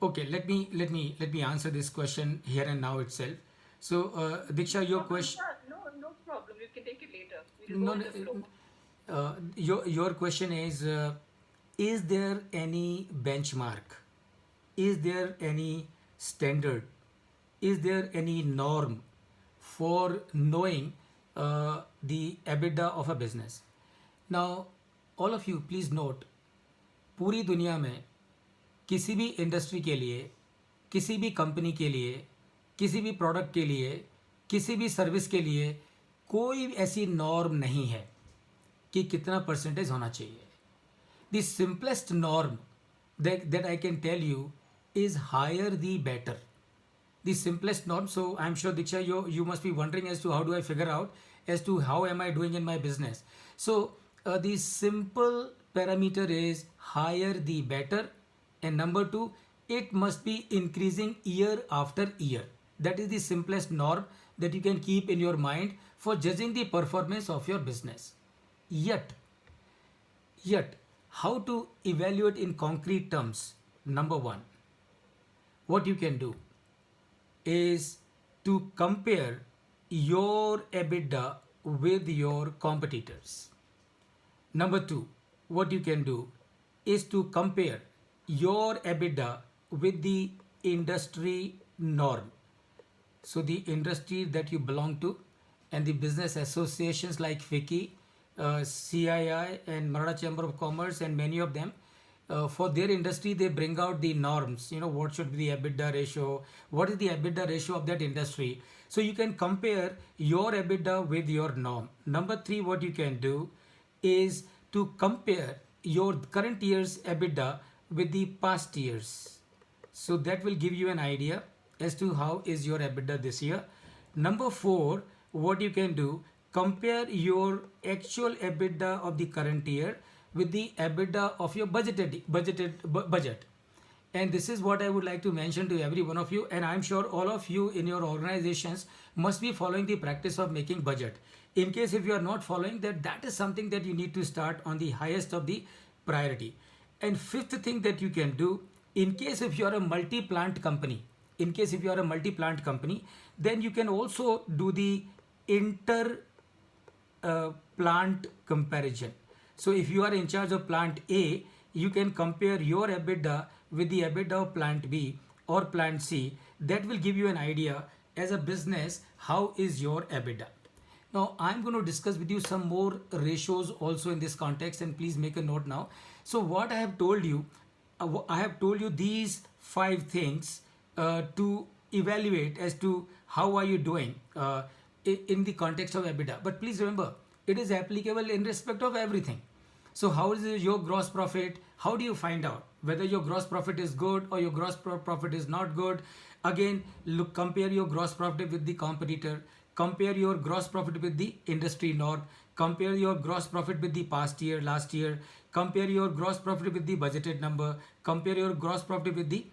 Okay, let me answer this question here and now itself. So, Diksha, your question. Yeah, no problem. You can take it later. We'll go No, with the flow. your question is there any benchmark? Is there any standard? Is there any norm for knowing the EBITDA of a business? Now, all of you, please note, पूरी दुनिया में किसी भी industry के लिए, किसी भी company के लिए, किसी भी प्रोडक्ट के लिए, किसी भी सर्विस के लिए कोई ऐसी नॉर्म नहीं है कि कितना परसेंटेज होना चाहिए. The simplest norm that I can tell you is higher the better. The simplest norm. So I'm sure Diksha, you must be wondering as to how do I figure out as to how am I doing in my business. So the simple parameter is higher the better, and number two, it must be increasing year after year. That is the simplest norm that you can keep in your mind for judging the performance of your business. Yet, how to evaluate in concrete terms? Number one, what you can do is to compare your EBITDA with your competitors. Number two, what you can do is to compare your EBITDA with the industry norm. So the industry that you belong to and the business associations like FICCI, CII and Maratha Chamber of Commerce and many of them, for their industry they bring out the norms. You know, what should be the EBITDA ratio, what is the EBITDA ratio of that industry. So you can compare your EBITDA with your norm. Number three, what you can do is to compare your current year's EBITDA with the past years. So that will give you an idea as to how is your EBITDA this year. Number four, what you can do, compare your actual EBITDA of the current year with the EBITDA of your budget. And this is what I would like to mention to every one of you, and I'm sure all of you in your organizations must be following the practice of making budget. In case if you are not following that, that is something that you need to start on the highest of the priority. And fifth thing that you can do, in case if you are a multi-plant company, then you can also do the inter plant comparison. So if you are in charge of plant A, you can compare your EBITDA with the EBITDA of plant B or plant C. That will give you an idea as a business how is your EBITDA. Now I'm going to discuss with you some more ratios also in this context, and please make a note now. So what I have told you, I have told you these five things to evaluate as to how are you doing in the context of EBITDA. But please remember, it is applicable in respect of everything. So how is your gross profit? How do you find out whether your gross profit is good or your gross profit is not good? Again, look, compare your gross profit with the competitor. Compare your gross profit with the industry norm. Compare your gross profit with the past year, last year. Compare your gross profit with the budgeted number. Compare your gross profit with the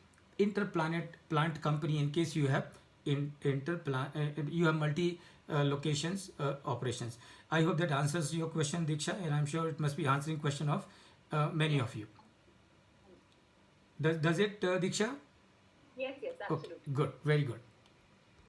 plant company in case you have you have multi locations operations. I hope that answers your question, Diksha, and I'm sure it must be answering question of many Yes. of you. Does it, Diksha? Yes, Okay, absolutely. good, very good.